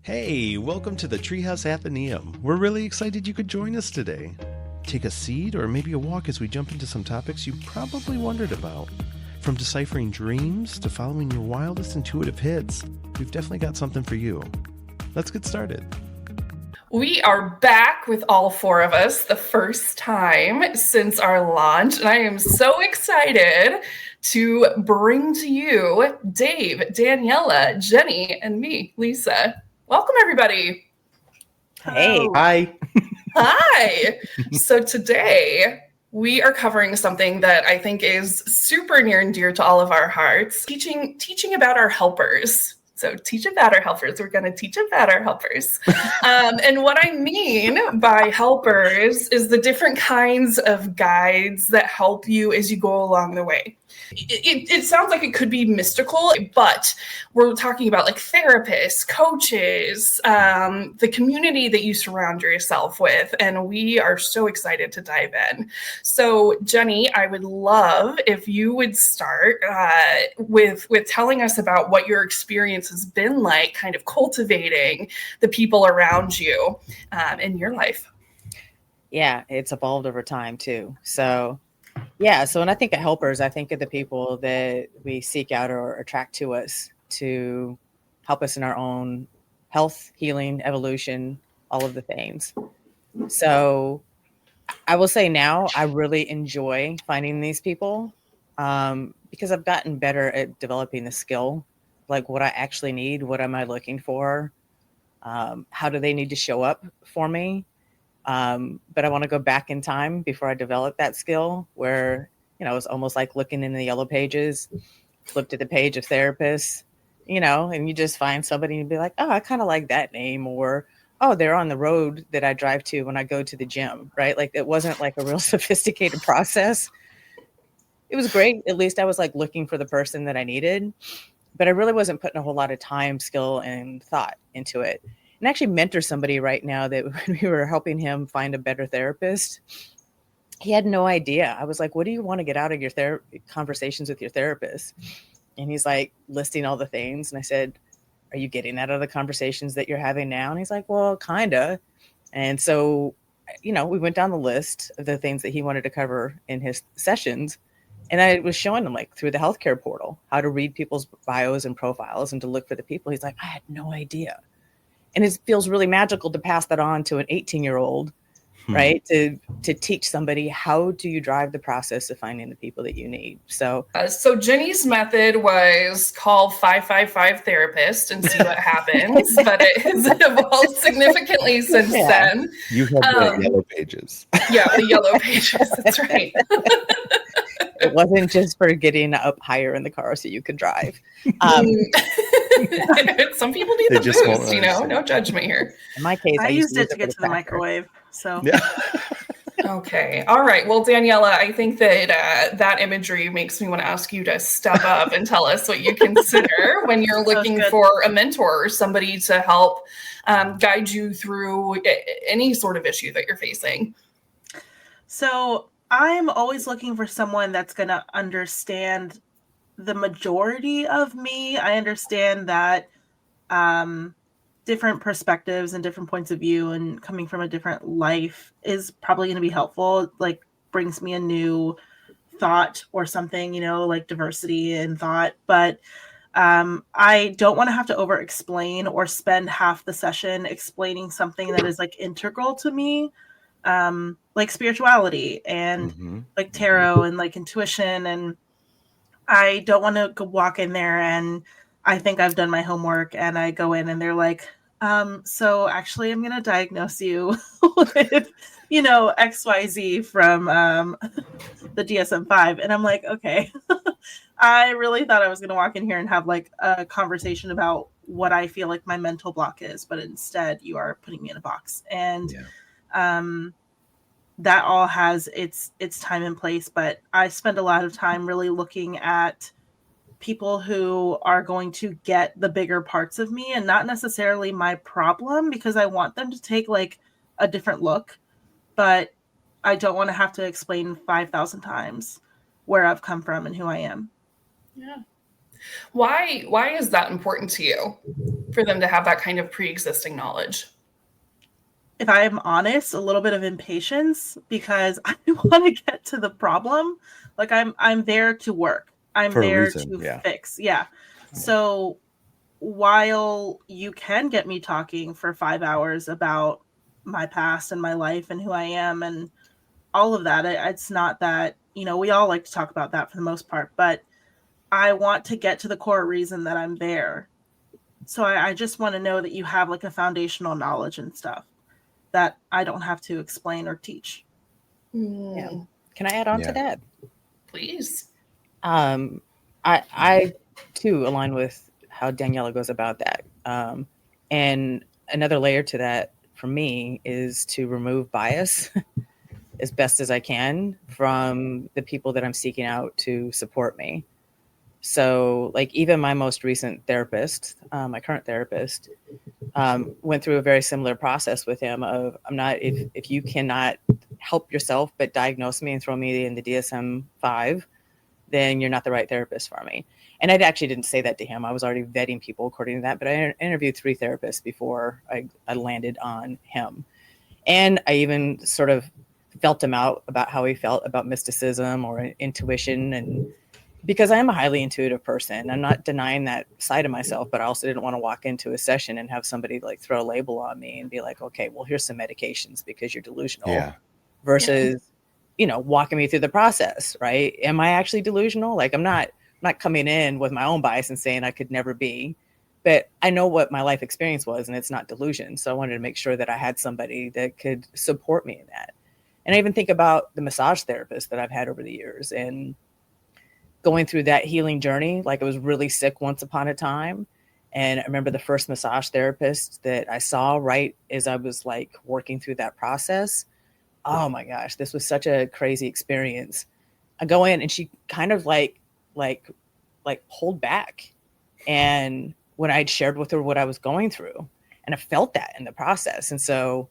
Hey, welcome to the Treehouse Athenaeum. We're really excited you could join us today. Take a seat or maybe a walk as we jump into some topics you probably wondered about. From deciphering dreams to following your wildest intuitive hits, we've definitely got something for you. Let's get started. We are back with all four of us, the first time since our launch, and I am so excited to bring to you Dave, Daniela, Jenny, and me, Lisa. Welcome, everybody. Hey. Hi. Hi. So today we are covering something that I think is super near and dear to all of our hearts, teaching about our helpers. So teach about our helpers. We're going to teach about our helpers. And what I mean by helpers is the different kinds of guides that help you as you go along the way. It sounds like it could be mystical, but we're talking about like therapists, coaches, the community that you surround yourself with. And we are so excited to dive in. So Jenny, I would love if you would start with telling us about what your experience has been like, kind of cultivating the people around you in your life. Yeah, it's evolved over time too. So when I think of helpers, I think of the people that we seek out or attract to us to help us in our own health, healing, evolution, all of the things. So I will say now I really enjoy finding these people because I've gotten better at developing the skill, like what I actually need, what am I looking for, how do they need to show up for me. But I want to go back in time before I develop that skill where, it's almost like looking in the yellow pages, flip to the page of therapists, and you just find somebody and be like, oh, I kind of like that name, or, oh, they're on the road that I drive to when I go to the gym, right? Like it wasn't like a real sophisticated process. It was great. At least I was like looking for the person that I needed, but I really wasn't putting a whole lot of time, skill, and thought into it. And actually mentor somebody right now that when we were helping him find a better therapist, he had no idea. I was like, what do you want to get out of your conversations with your therapist? And he's like listing all the things. And I said, are you getting out of the conversations that you're having now? And he's like, well, kind of. And so, we went down the list of the things that he wanted to cover in his sessions. And I was showing him like through the healthcare portal, how to read people's bios and profiles and to look for the people. He's like, I had no idea. And it feels really magical to pass that on to an 18-year-old, right? To teach somebody, how do you drive the process of finding the people that you need? So Jenny's method was call 555 therapist and see what happens, but it has evolved significantly since then. You have the yellow pages. Yeah, the yellow pages. That's right. It wasn't just for getting up higher in the car so you could drive. Some people need the boost, no judgment here. In my case, I used it to get to the microwave. So yeah. Okay. All right. Well, Daniela, I think that that imagery makes me want to ask you to step up and tell us what you consider when you're looking for a mentor or somebody to help guide you through any sort of issue that you're facing. So I'm always looking for someone that's going to understand the majority of me. I understand that different perspectives and different points of view and coming from a different life is probably going to be helpful. Like brings me a new thought or something, like diversity in thought. But I don't want to have to over explain or spend half the session explaining something that is like integral to me. Like spirituality and like tarot and like intuition. And I don't want to go walk in there and I think I've done my homework and I go in and they're like, so actually I'm going to diagnose you with, XYZ from the DSM-5. And I'm like, okay, I really thought I was going to walk in here and have like a conversation about what I feel like my mental block is, but instead you are putting me in a box. And, that all has its time and place, but I spend a lot of time really looking at people who are going to get the bigger parts of me and not necessarily my problem, because I want them to take like a different look, but I don't want to have to explain 5,000 times where I've come from and who I am. Yeah. Why is that important to you for them to have that kind of pre-existing knowledge? If I'm honest, a little bit of impatience because I want to get to the problem. Like I'm there to work. I'm For a there reason, to yeah. fix. Yeah. So while you can get me talking for 5 hours about my past and my life and who I am and all of that, it's not that, we all like to talk about that for the most part, but I want to get to the core reason that I'm there. So I just want to know that you have like a foundational knowledge and stuff that I don't have to explain or teach. Yeah. Can I add on to that? Please. I too align with how Daniela goes about that. And another layer to that for me is to remove bias as best as I can from the people that I'm seeking out to support me. So, like, even my most recent therapist, my current therapist, went through a very similar process with him of if you cannot help yourself but diagnose me and throw me in the DSM-5, then you're not the right therapist for me. And I actually didn't say that to him. I was already vetting people according to that, but I interviewed 3 therapists before I landed on him. And I even sort of felt him out about how he felt about mysticism or intuition. And because I am a highly intuitive person, I'm not denying that side of myself, but I also didn't want to walk into a session and have somebody like throw a label on me and be like, okay, well, here's some medications because you're delusional versus, walking me through the process, right? Am I actually delusional? Like, I'm not coming in with my own bias and saying I could never be, but I know what my life experience was and it's not delusion. So I wanted to make sure that I had somebody that could support me in that. And I even think about the massage therapist that I've had over the years and going through that healing journey. Like, I was really sick once upon a time. And I remember the first massage therapist that I saw right as I was like working through that process. Oh my gosh, this was such a crazy experience. I go in and she kind of like pulled back. And when I'd shared with her what I was going through, and I felt that in the process. And so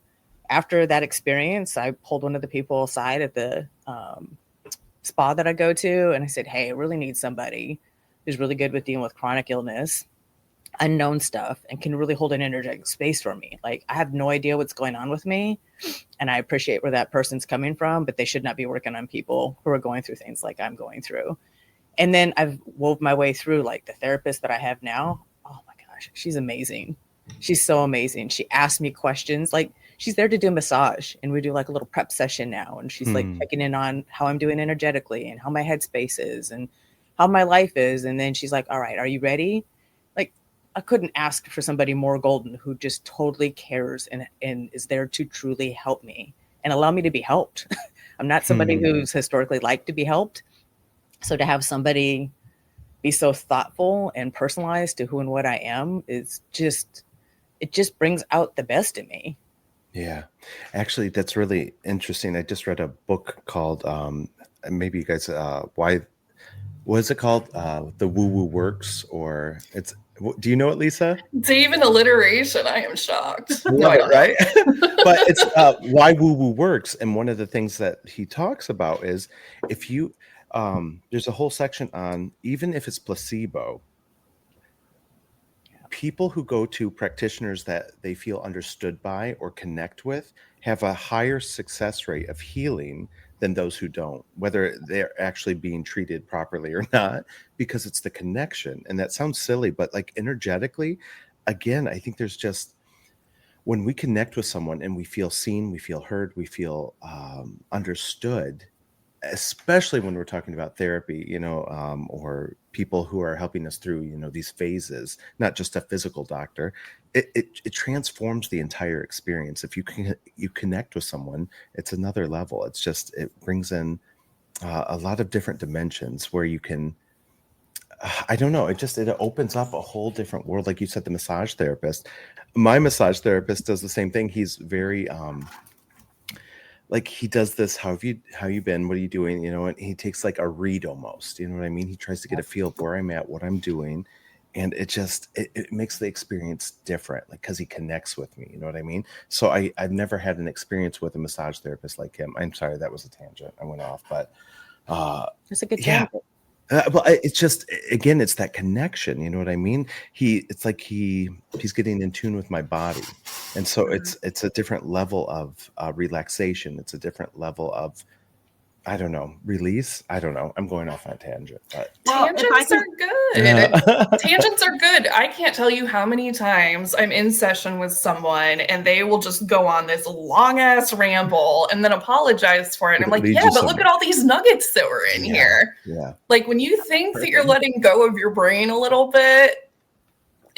after that experience, I pulled one of the people aside at the spa that I go to. And I said, hey, I really need somebody who's really good with dealing with chronic illness, unknown stuff, and can really hold an energetic space for me. Like, I have no idea what's going on with me. And I appreciate where that person's coming from, but they should not be working on people who are going through things like I'm going through. And then I've wove my way through like the therapist that I have now. Oh my gosh, she's amazing. She's so amazing. She asks me questions. Like, she's there to do massage, and we do like a little prep session now. And she's like checking in on how I'm doing energetically and how my headspace is and how my life is. And then she's like, all right, are you ready? Like, I couldn't ask for somebody more golden who just totally cares and is there to truly help me and allow me to be helped. I'm not somebody who's historically liked to be helped. So to have somebody be so thoughtful and personalized to who and what I am is just, it just brings out the best in me. Yeah, actually, that's really interesting. I just read a book called, maybe you guys, what is it called? The Woo Woo Works, or do you know it, Lisa? It's even alliteration. I am shocked. Love it, right? But it's Why Woo Woo Works. And one of the things that he talks about is if you, there's a whole section on, even if it's placebo, people who go to practitioners that they feel understood by or connect with have a higher success rate of healing than those who don't, whether they're actually being treated properly or not, because it's the connection. And that sounds silly, but like energetically, again, I think there's just, when we connect with someone and we feel seen, we feel heard, we feel understood, especially when we're talking about therapy, or people who are helping us through, these phases, not just a physical doctor, it transforms the entire experience. If you connect with someone, it's another level. It's just, it brings in a lot of different dimensions where you can, I don't know, it opens up a whole different world. Like you said, the massage therapist, my massage therapist does the same thing. He's very, like, he does this, how you been? What are you doing? And he takes like a read almost, you know what I mean? He tries to get a feel of where I'm at, what I'm doing. And it just, it makes the experience different, like, cause he connects with me, you know what I mean? So I've never had an experience with a massage therapist like him. I'm sorry, that was a tangent. I went off, but That's a good yeah. tangent. It's just, again, it's that connection. You know what I mean? It's like he's getting in tune with my body, and so it's a different level of relaxation. It's a different level of, I don't know, release. I don't know. I'm going off on a tangent, but Tangents are good. Yeah. Tangents are good. I can't tell you how many times I'm in session with someone and they will just go on this long ass ramble and then apologize for it. And I'm like, yeah, but look at all these nuggets that were in here. Yeah. Like when you think that you're letting go of your brain a little bit,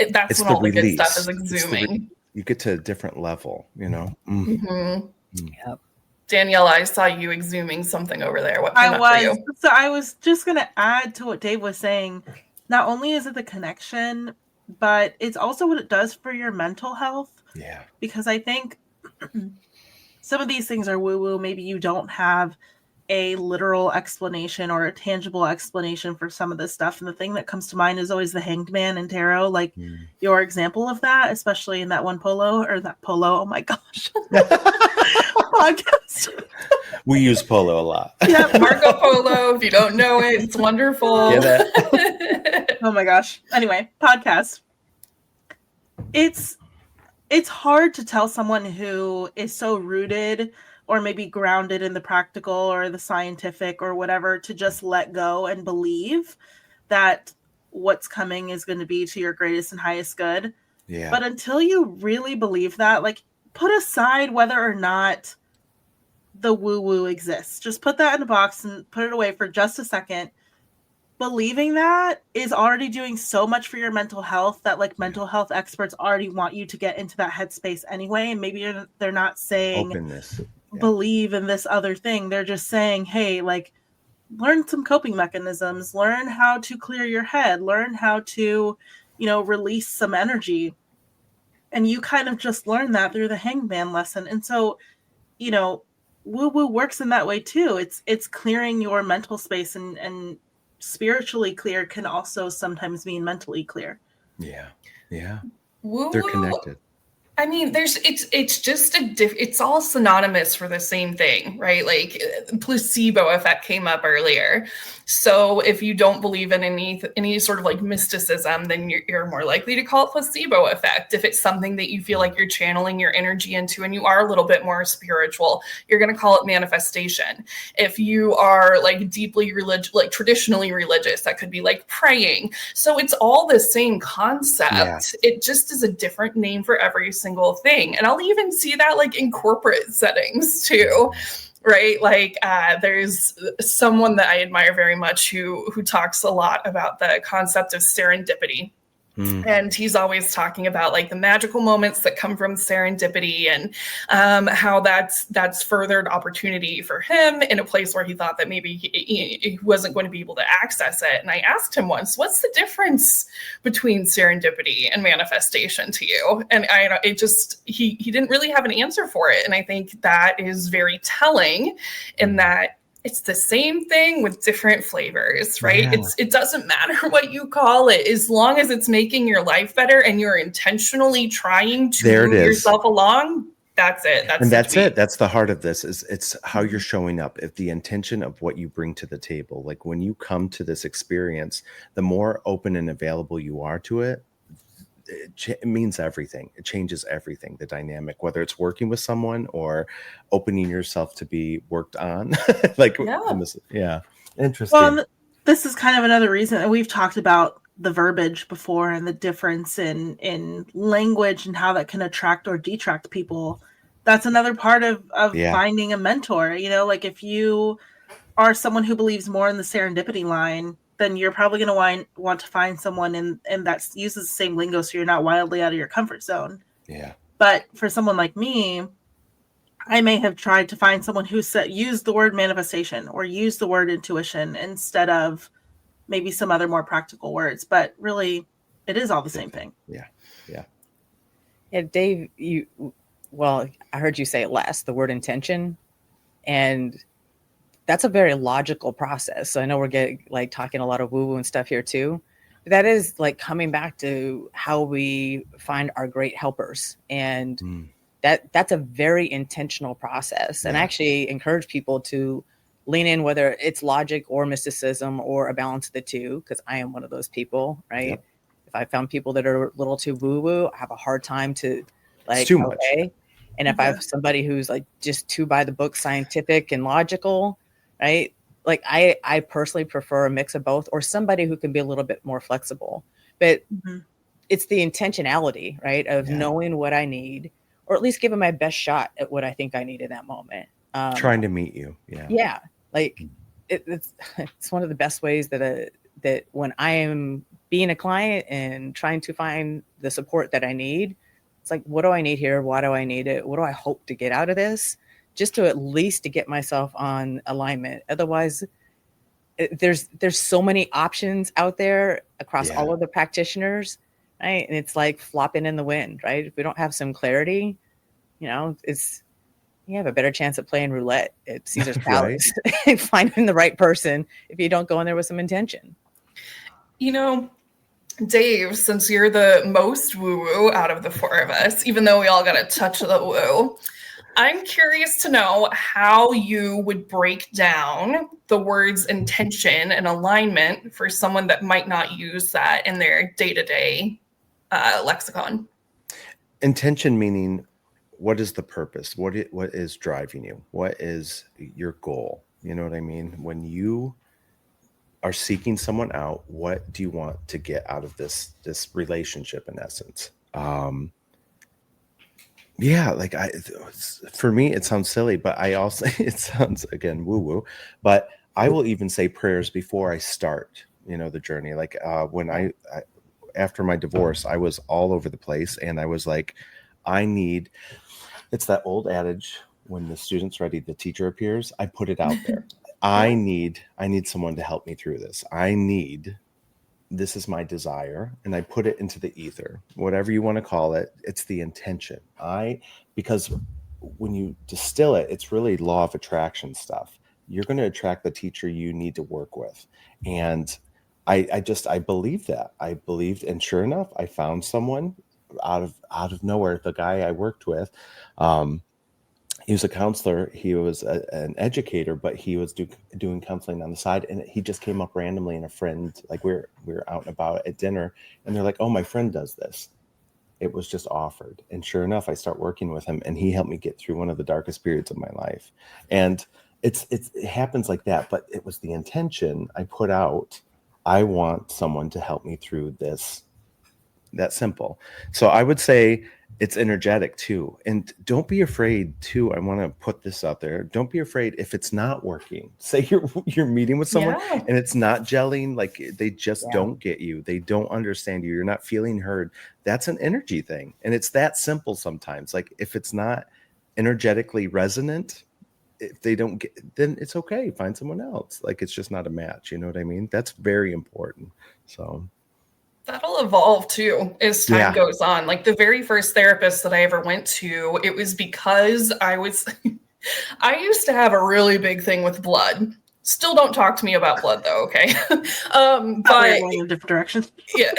that's It's when the all the good release. stuff is exhuming. You get to a different level, you know? Yep. Danielle, I saw you exhuming something over there. What came up for you? So I was just going to add to what Dave was saying. Not only is it the connection, but it's also what it does for your mental health. Yeah. Because I think some of these things are woo-woo. Maybe you don't have a literal explanation or a tangible explanation for some of this stuff. And the thing that comes to mind is always the Hanged Man in tarot, like your example of that, especially in that polo. Oh my gosh. Podcast. We use polo a lot. Yeah, Marco Polo. If you don't know it, it's wonderful. Get it? Oh my gosh. Anyway, podcast. It's hard to tell someone who is so rooted or maybe grounded in the practical or the scientific or whatever to just let go and believe that what's coming is going to be to your greatest and highest good. Yeah. But until you really believe that, like, put aside whether or not the woo-woo exists. Just put that in a box and put it away for just a second. Believing that is already doing so much for your mental health that, like, mental health experts already want you to get into that headspace anyway. And maybe they're not saying openness. Believe in this other thing. They're just saying, hey, like, learn some coping mechanisms, learn how to clear your head, learn how to, release some energy. And you kind of just learn that through the Hangman lesson. And so, woo-woo works in that way too. It's clearing your mental space, and spiritually clear can also sometimes mean mentally clear. Yeah. Yeah. Woo-woo. They're connected. I mean, it's just it's all synonymous for the same thing, right? Like placebo effect came up earlier. So if you don't believe in any sort of like mysticism, then you're more likely to call it placebo effect. If it's something that you feel like you're channeling your energy into and you are a little bit more spiritual, you're going to call it manifestation. If you are like deeply religious, like traditionally religious, that could be like praying. So it's all the same concept. Yeah. It just is a different name for every single thing. And I'll even see that like in corporate settings too. Right? Like there's someone that I admire very much who talks a lot about the concept of serendipity. And he's always talking about like the magical moments that come from serendipity and how that's furthered opportunity for him in a place where he thought that maybe he wasn't going to be able to access it. And I asked him once, what's the difference between serendipity and manifestation to you? And he didn't really have an answer for it. And I think that is very telling in that it's the same thing with different flavors, right? Yeah. It doesn't matter what you call it, as long as it's making your life better and you're intentionally trying to move yourself along. That's it. That's it. That's the heart of this. It's how you're showing up. If the intention of what you bring to the table, like when you come to this experience, the more open and available you are to it, it means everything. It changes everything, the dynamic, whether it's working with someone or opening yourself to be worked on. Yeah. Interesting. Well, this is kind of another reason that we've talked about the verbiage before and the difference in language and how that can attract or detract people. That's another part of finding a mentor. Like if you are someone who believes more in the serendipity line, then you're probably going to want to find someone and that uses the same lingo, so you're not wildly out of your comfort zone. Yeah. But for someone like me, I may have tried to find someone who used the word manifestation or used the word intuition instead of maybe some other more practical words. But really, it is all the same thing. Yeah. Yeah. Yeah, Dave, I heard you say it last, the word intention, and that's a very logical process. So I know we're talking a lot of woo-woo and stuff here too. But that is like coming back to how we find our great helpers. And that's a very intentional process. Yeah. And I actually encourage people to lean in, whether it's logic or mysticism or a balance of the two, because I am one of those people, right? Yep. If I found people that are a little too woo-woo, I have a hard time to It's too much. okay. And if I have somebody who's like just too by the book, scientific and logical, right? Like I personally prefer a mix of both, or somebody who can be a little bit more flexible. But it's the intentionality, right, of knowing what I need, or at least giving my best shot at what I think I need in that moment. Trying to meet you. Yeah. Like it's one of the best ways that when I am being a client and trying to find the support that I need, it's like, what do I need here? Why do I need it? What do I hope to get out of this? Just to at least to get myself on alignment. Otherwise, there's so many options out there across all of the practitioners, right? And it's like flopping in the wind, right? If we don't have some clarity, you have a better chance at playing roulette at Caesar's Palace and finding the right person if you don't go in there with some intention. Dave, since you're the most woo-woo out of the four of us, even though we all got a touch of the woo, I'm curious to know how you would break down the words intention and alignment for someone that might not use that in their day-to-day lexicon. Intention meaning, what is the purpose? What is driving you? What is your goal? You know what I mean? When you are seeking someone out, what do you want to get out of this relationship in essence? For me, it sounds silly, but it sounds, again, woo-woo, but I will even say prayers before I start, the journey. Like when I after my divorce, I was all over the place, and I was like, it's that old adage, when the student's ready, the teacher appears. I put it out there. I need someone to help me through this. This is my desire, and I put it into the ether, whatever you want to call it. It's the intention. Because when you distill it, it's really law of attraction stuff. You're going to attract the teacher you need to work with. And I believe that. I believed, and sure enough, I found someone out of nowhere. The guy I worked with, he was a counselor. He was an educator, but he was doing counseling on the side. And he just came up randomly, and a friend, like we were out and about at dinner, and they're like, "Oh, my friend does this." It was just offered. And sure enough, I start working with him, and he helped me get through one of the darkest periods of my life. And it happens like that, but it was the intention I put out. I want someone to help me through this. That simple. So I would say it's energetic too. And don't be afraid too. I want to put this out there. Don't be afraid if it's not working. Say you're meeting with someone and it's not gelling, like they just don't get you. They don't understand you. You're not feeling heard. That's an energy thing. And it's that simple sometimes. Like if it's not energetically resonant, if they don't get, then it's okay. Find someone else. Like it's just not a match. You know what I mean? That's very important. So that'll evolve too as time goes on. Like the very first therapist that I ever went to, it was because I used to have a really big thing with blood. Still don't talk to me about blood though, okay? But going in a different direction. Yeah.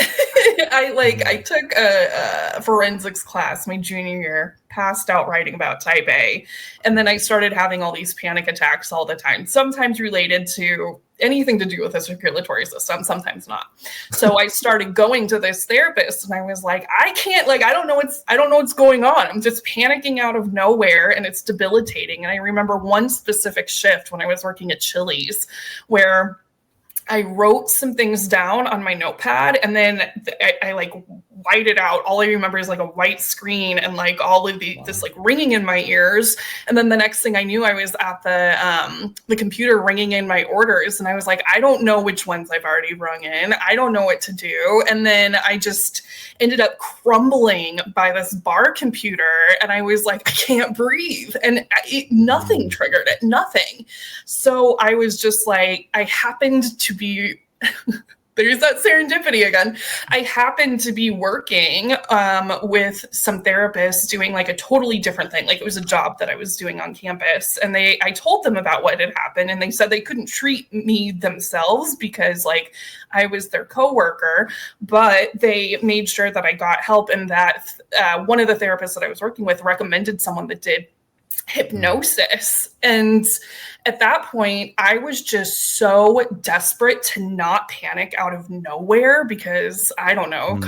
I took a forensics class my junior year, passed out writing about type A, and then I started having all these panic attacks all the time, sometimes related to anything to do with the circulatory system, sometimes not. So I started going to this therapist, and I was like, I don't know what's going on. I'm just panicking out of nowhere, and it's debilitating. And I remember one specific shift when I was working at Chili's where I wrote some things down on my notepad, and then I white it out. All I remember is like a white screen and like all of this like ringing in my ears. And then the next thing I knew, I was at the computer ringing in my orders, and I was like, I don't know which ones I've already rung in. I don't know what to do. And then I just ended up crumbling by this bar computer, and I was like, I can't breathe, and nothing triggered it, nothing. So I was just like, I happened to be there's that serendipity again. I happened to be working with some therapists doing like a totally different thing. Like it was a job that I was doing on campus, and I told them about what had happened, and they said they couldn't treat me themselves because like I was their coworker, but they made sure that I got help, and that one of the therapists that I was working with recommended someone that did hypnosis. And at that point, I was just so desperate to not panic out of nowhere because I don't know,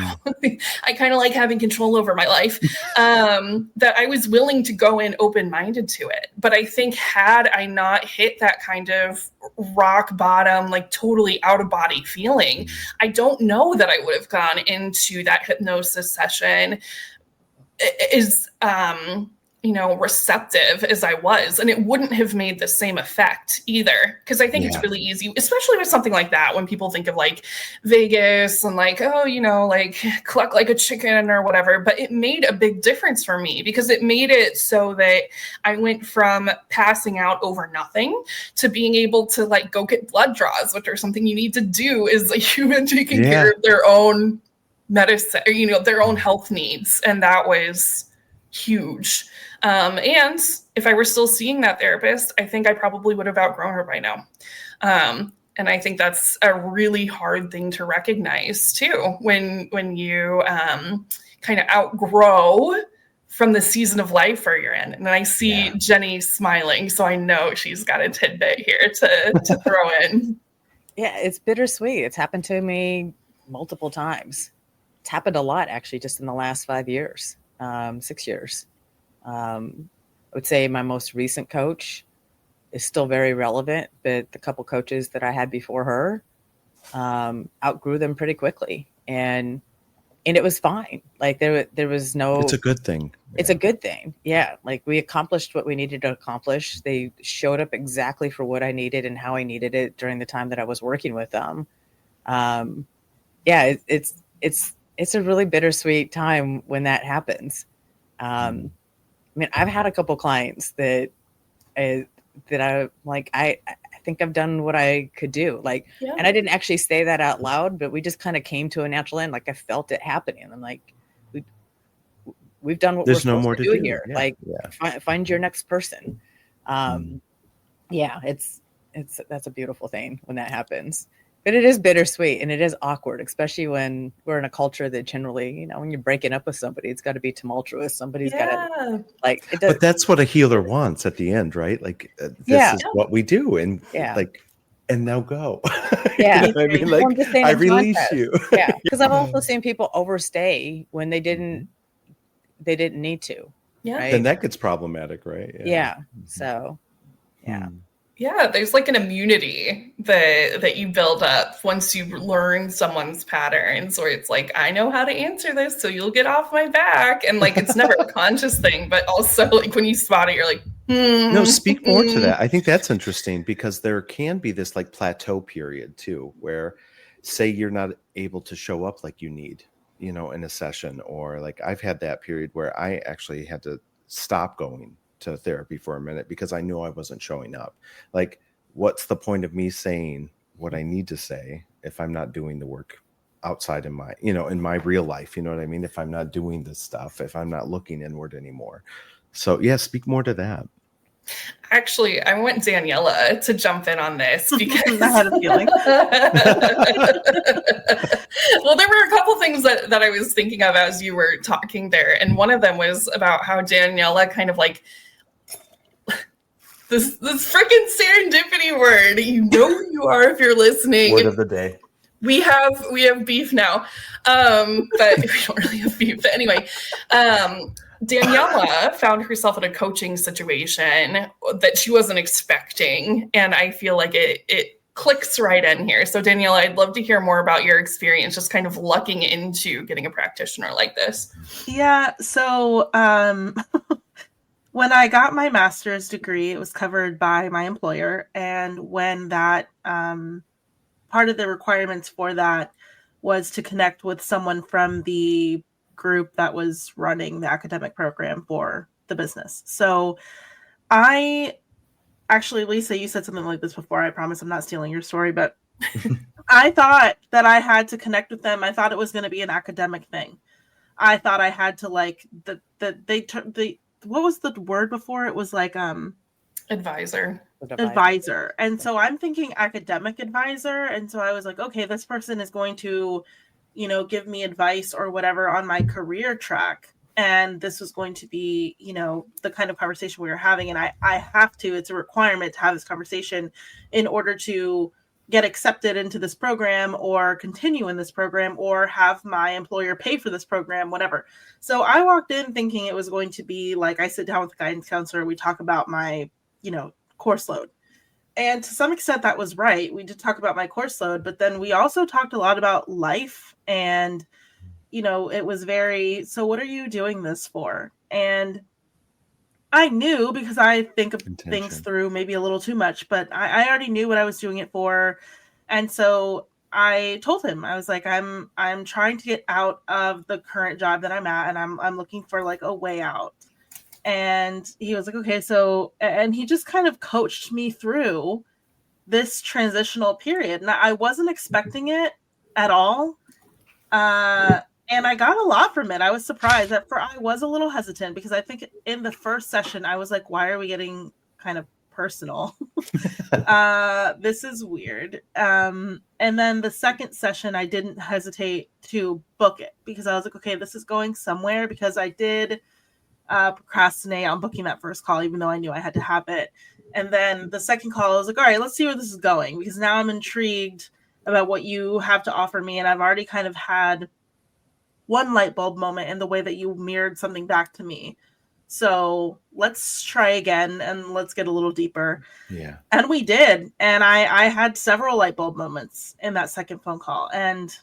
I kind of like having control over my life, that I was willing to go in open-minded to it. But I think had I not hit that kind of rock bottom, like totally out of body feeling, I don't know that I would have gone into that hypnosis session receptive as I was, and it wouldn't have made the same effect either. Because I think it's really easy, especially with something like that, when people think of like Vegas and like, oh, like cluck like a chicken or whatever. But it made a big difference for me because it made it so that I went from passing out over nothing to being able to like go get blood draws, which are something you need to do as a human taking care of their own medicine, their own health needs. And that was huge. And if I were still seeing that therapist, I think I probably would have outgrown her by now. And I think that's a really hard thing to recognize too, when you kind of outgrow from the season of life where you're in. And I see Jenny smiling, so I know she's got a tidbit here to throw in. Yeah, it's bittersweet. It's happened to me multiple times. It's happened a lot, actually, just in the last 5 years, 6 years. I would say my most recent coach is still very relevant, but the couple coaches that I had before her outgrew them pretty quickly, and it was fine. Like there was no. It's a good thing. It's a good thing. Yeah, like we accomplished what we needed to accomplish. They showed up exactly for what I needed and how I needed it during the time that I was working with them. It's a really bittersweet time when that happens. I mean, I've had a couple clients that I like, I think I've done what I could do. Like, and I didn't actually say that out loud, but we just kind of came to a natural end. Like I felt it happening. I'm like, we've done what we're supposed to do here. Find your next person. That's a beautiful thing when that happens. But it is bittersweet and it is awkward, especially when we're in a culture that generally, when you're breaking up with somebody, it's got to be tumultuous. Somebody's got to it does. But that's what a healer wants at the end, right? Like this is what we do, and and now go. Yeah, I mean, like I release you. Yeah, because I've also seen people overstay when they didn't need to. Yeah, right? And that gets problematic, right? Yeah. So, yeah. Yeah, there's like an immunity that you build up once you learn someone's patterns, where it's like, I know how to answer this, so you'll get off my back. And like, it's never a conscious thing, but also like when you spot it, you're like, No, speak more to that. I think that's interesting because there can be this like plateau period too, where say you're not able to show up like you need, in a session, or like I've had that period where I actually had to stop going to therapy for a minute because I knew I wasn't showing up. Like, what's the point of me saying what I need to say if I'm not doing the work outside in my, in my real life, you know what I mean? If I'm not doing this stuff, if I'm not looking inward anymore. So speak more to that. Actually, I want Daniela to jump in on this because I had a feeling. Well, there were a couple things that I was thinking of as you were talking there. And one of them was about how Daniela kind of like this freaking serendipity word. You know who you are if you're listening. Word of the day. We have beef now, but we don't really have beef. But anyway, Daniela found herself in a coaching situation that she wasn't expecting, and I feel like it clicks right in here. So Daniela, I'd love to hear more about your experience, just kind of lucking into getting a practitioner like this. Yeah. So when I got my master's degree, it was covered by my employer. And when that part of the requirements for that was to connect with someone from the group that was running the academic program for the business. So Lisa, you said something like this before. I promise I'm not stealing your story, but I thought that I had to connect with them. I thought it was going to be an academic thing. I thought I had to what was the word before? It was like Advisor. And so I'm thinking academic advisor. And so I was like, okay, this person is going to, give me advice or whatever on my career track. and this was going to be, the kind of conversation we were having. And I have to, it's a requirement to have this conversation in order to get accepted into this program or continue in this program or have my employer pay for this program, whatever. So I walked in thinking it was going to be like, I sit down with the guidance counselor, we talk about my, course load. And to some extent that was right. We did talk about my course load, but then we also talked a lot about life, and, it was very, so what are you doing this for? And I knew, because I think of things through maybe a little too much, but I already knew what I was doing it for. And so I told him, I was like, I'm trying to get out of the current job that I'm at, and I'm looking for like a way out. And he was like, okay, so, and he just kind of coached me through this transitional period. And I wasn't expecting it at all. And I got a lot from it. I was surprised I was a little hesitant, because I think in the first session, I was like, why are we getting kind of personal? This is weird. And then the second session, I didn't hesitate to book it, because I was like, okay, this is going somewhere, because I did procrastinate on booking that first call, even though I knew I had to have it. And then the second call, I was like, all right, let's see where this is going, because now I'm intrigued about what you have to offer me. And I've already kind of had one light bulb moment in the way that you mirrored something back to me. So let's try again and let's get a little deeper. Yeah. And we did. And I had several light bulb moments in that second phone call. And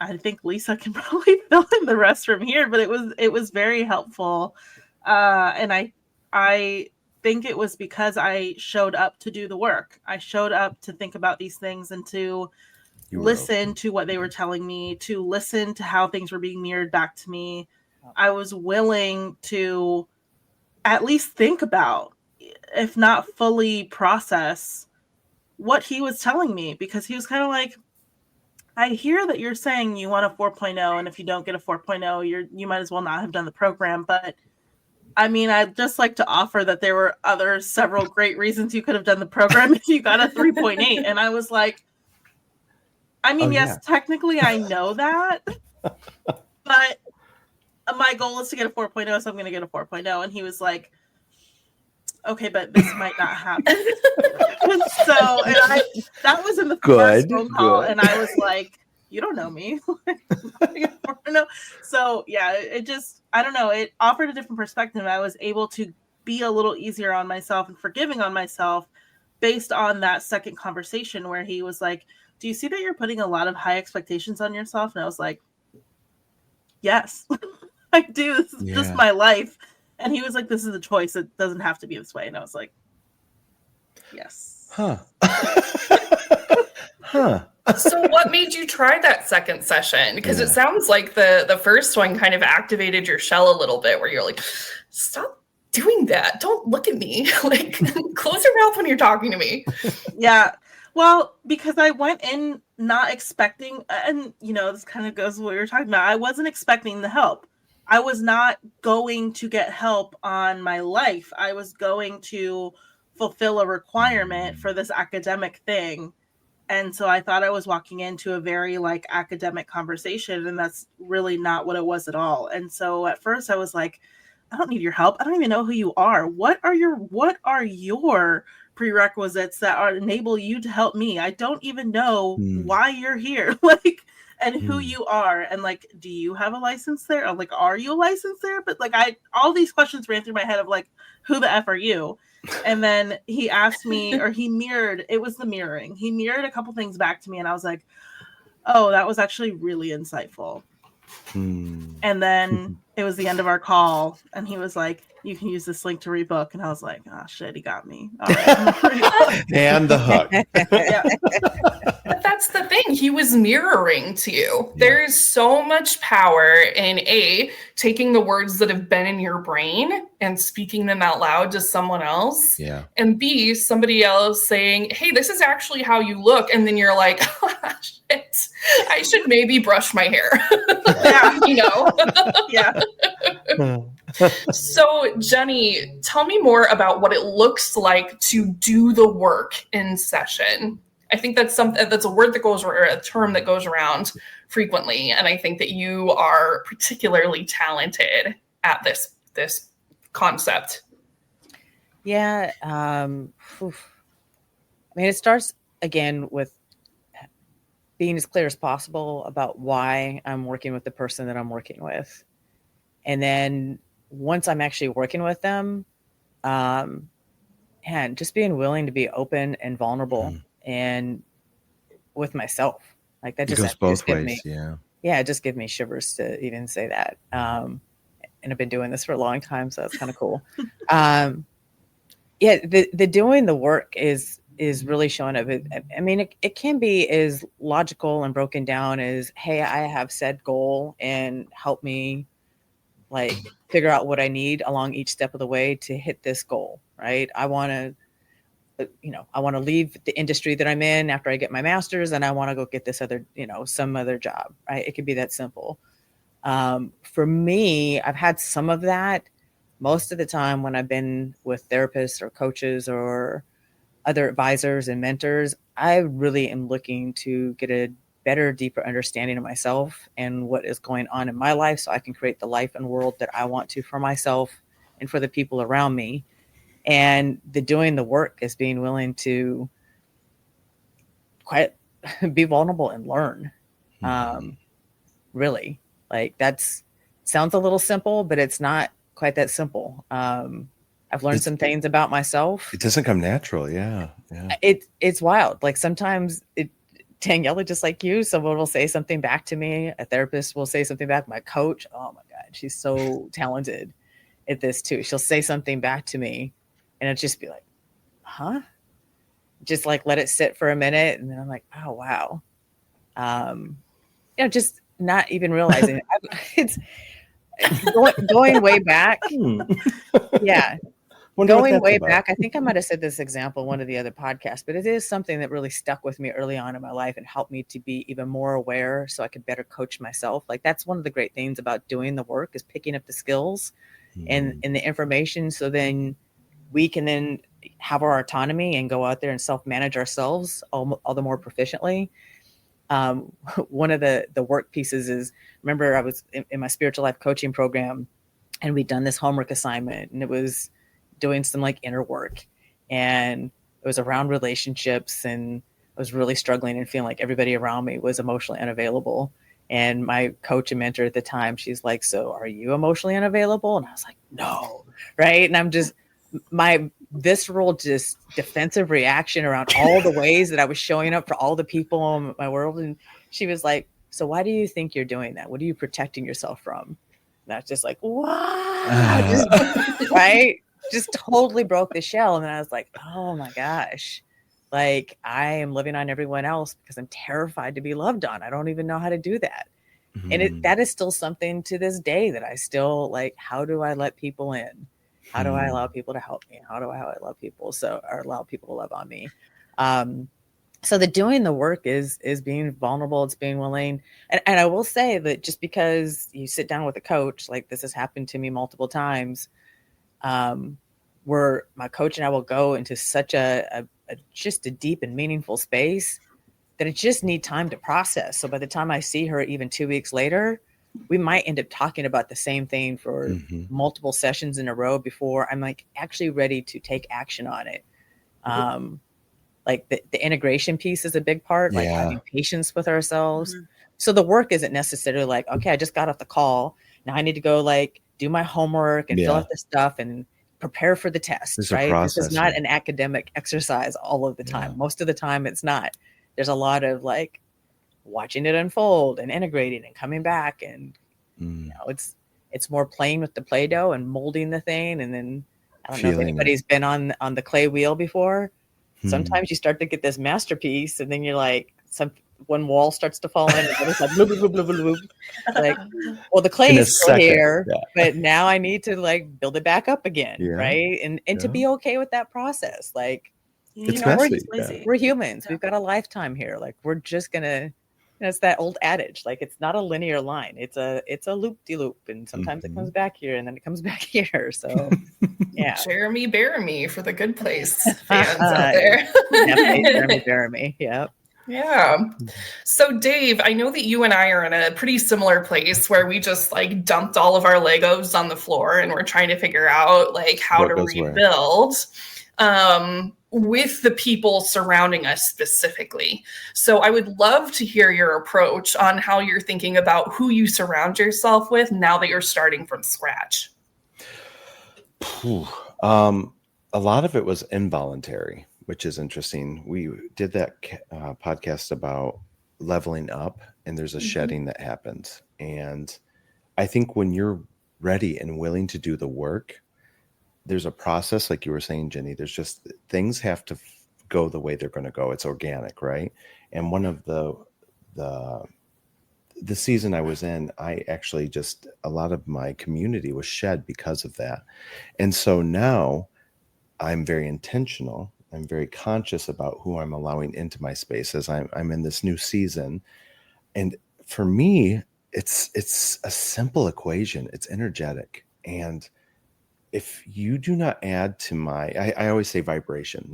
I think Lisa can probably fill in the rest from here, but it was very helpful. And I think it was because I showed up to do the work. I showed up to think about these things and to listen to what they were telling me, to listen to how things were being mirrored back to me. I was willing to at least think about, if not fully process, what he was telling me, because he was kind of like, I hear that you're saying you want a 4.0, and if you don't get a 4.0, you might as well not have done the program. But I mean, I'd just like to offer that there were several great reasons you could have done the program if you got a 3.8. And I was like, I mean, yes, technically I know that, but my goal is to get a 4.0, so I'm going to get a 4.0. And he was like, okay, but this might not happen. That was in the first phone call, and I was like, you don't know me. So yeah, it just, I don't know, it offered a different perspective. I was able to be a little easier on myself and forgiving on myself based on that second conversation where he was like, do you see that you're putting a lot of high expectations on yourself? And I was like, yes, I do. This is just my life. And he was like, this is a choice. It doesn't have to be this way. And I was like, yes. Huh. So what made you try that second session? Because it sounds like the first one kind of activated your shell a little bit, where you're like, stop doing that. Don't look at me. Like, close your mouth when you're talking to me. Yeah. Well, because I went in not expecting, and this kind of goes with what we were talking about. I wasn't expecting the help. I was not going to get help on my life. I was going to fulfill a requirement for this academic thing. And so I thought I was walking into a very academic conversation, and that's really not what it was at all. And so at first I was like, I don't need your help. I don't even know who you are. What are your prerequisites that enable you to help me? I don't even know why you're here. And who you are, and do you have a license there? Or, are you a license there? But all these questions ran through my head of who the F are you? And then he asked me, or he mirrored, it was the mirroring. He mirrored a couple things back to me, and I was like, oh, that was actually really insightful. And then it was the end of our call, and he was like, you can use this link to rebook. And I was like, oh shit, he got me. All right. And the hug. Yeah. But that's the thing. He was mirroring to you. Yeah. There's so much power in taking the words that have been in your brain and speaking them out loud to someone else. Yeah. And B, somebody else saying, hey, this is actually how you look. And then you're like, oh, shit, I should maybe brush my hair. Yeah. Yeah. So, Jenny, tell me more about what it looks like to do the work in session. I think that's a word that goes, or a term that goes around frequently, and I think that you are particularly talented at this concept? Yeah. I mean, it starts again with being as clear as possible about why I'm working with the person that I'm working with. And then once I'm actually working with them, and just being willing to be open and vulnerable and with myself. Like that It just, goes both gives ways. me, Yeah. yeah, it just gives me shivers to even say that. And I've been doing this for a long time, so that's kind of cool. Yeah, the doing the work is really showing up. I mean, it can be as logical and broken down as, hey, I have said goal and help me like figure out what I need along each step of the way to hit this goal, right? I want to leave the industry that I'm in after I get my master's, and I want to go get this other, some other job, right? It could be that simple. For me, I've had some of that. Most of the time when I've been with therapists or coaches or other advisors and mentors, I really am looking to get a better, deeper understanding of myself and what is going on in my life so I can create the life and world that I want to for myself and for the people around me. And the doing the work is being willing to quite be vulnerable and learn. Really, like that's sounds a little simple, but it's not quite that simple. I've learned some things about myself. It doesn't come natural. Yeah. It's wild. Like sometimes Daniela, just like you, someone will say something back to me. A therapist will say something back. My coach, oh my God, she's so talented at this too. She'll say something back to me and it'll just be like, huh? Just like let it sit for a minute. And then I'm like, oh, wow. Just not even realizing it's going way back. Yeah. Going way back, I think I might have said this example in one of the other podcasts, but it is something that really stuck with me early on in my life and helped me to be even more aware so I could better coach myself. Like that's one of the great things about doing the work is picking up the skills and the information. So then we can then have our autonomy and go out there and self-manage ourselves all the more proficiently. One of the work pieces is, remember I was in my spiritual life coaching program and we'd done this homework assignment and it was doing some like inner work and it was around relationships and I was really struggling and feeling like everybody around me was emotionally unavailable. And my coach and mentor at the time, she's like, so are you emotionally unavailable? And I was like, no. Right. And I'm just, my visceral, just defensive reaction around all the ways that I was showing up for all the people in my world. And she was like, so why do you think you're doing that? What are you protecting yourself from? And I was just like, wow, right? Just totally broke the shell. And then I was like, oh my gosh, like I am living on everyone else because I'm terrified to be loved on. I don't even know how to do that. And that is still something to this day that I still like, how do I let people in? How do I allow people to help me? How do I love people? Or allow people to love on me. So the doing the work is being vulnerable. It's being willing. And I will say that just because you sit down with a coach, like this has happened to me multiple times, where my coach and I will go into such just a deep and meaningful space that I just need time to process. So by the time I see her, even 2 weeks later, we might end up talking about the same thing for multiple sessions in a row before I'm like actually ready to take action on it. Like the integration piece is a big part, like having patience with ourselves. So the work isn't necessarily like, okay, I just got off the call. Now I need to go like do my homework and fill out the stuff and prepare for the test, right? This is not an academic exercise all of the time. Most of the time it's not. There's a lot of like watching it unfold and integrating and coming back. And it's more playing with the Play-Doh and molding the thing. And then I don't know if anybody's been on the clay wheel before. Sometimes you start to get this masterpiece and then you're like, one wall starts to fall in and it's like, bloop, bloop, bloop, bloop, bloop. Like, well, the clay is still here, but now I need to like build it back up again. Right. And to be okay with that process. Like, it's messy. We're humans. We've got a lifetime here. Like we're just gonna, it's that old adage. Like it's not a linear line. It's a loop de loop, and sometimes it comes back here, and then it comes back here. So, yeah. Jeremy Bearimy for the Good Place fans out there. Definitely Jeremy Bearimy. Yep. Yeah. So Dave, I know that you and I are in a pretty similar place where we just like dumped all of our Legos on the floor and we're trying to figure out like how What to goes where? rebuild with the people surrounding us specifically. So I would love to hear your approach on how you're thinking about who you surround yourself with now that you're starting from scratch. Phew. A lot of it was involuntary, which is interesting. We did that podcast about leveling up, and there's a shedding that happens. And I think when you're ready and willing to do the work, there's a process, like you were saying, Jenny. There's just things have to go the way they're going to go. It's organic, right? And one of the season I was in, I actually just a lot of my community was shed because of that. And so now I'm very intentional. I'm very conscious about who I'm allowing into my space as I'm in this new season. And for me, it's a simple equation. It's energetic. And if you do not add to I always say vibration,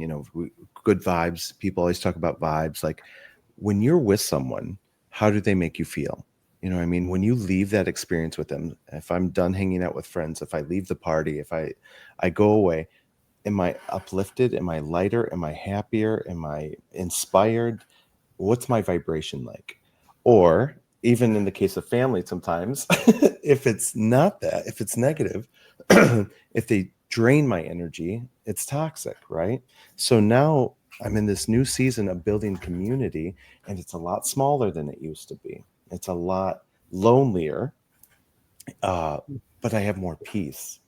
good vibes. People always talk about vibes. Like when you're with someone, how do they make you feel? You know what I mean? When you leave that experience with them, if I'm done hanging out with friends, if I leave the party, if I go away, am I uplifted? Am I lighter? Am I happier? Am I inspired? What's my vibration like? Or even in the case of family, sometimes if it's not that, if it's negative, if they drain my energy, it's toxic, right? So now I'm in this new season of building community, and it's a lot smaller than it used to be. It's a lot lonelier, but I have more peace.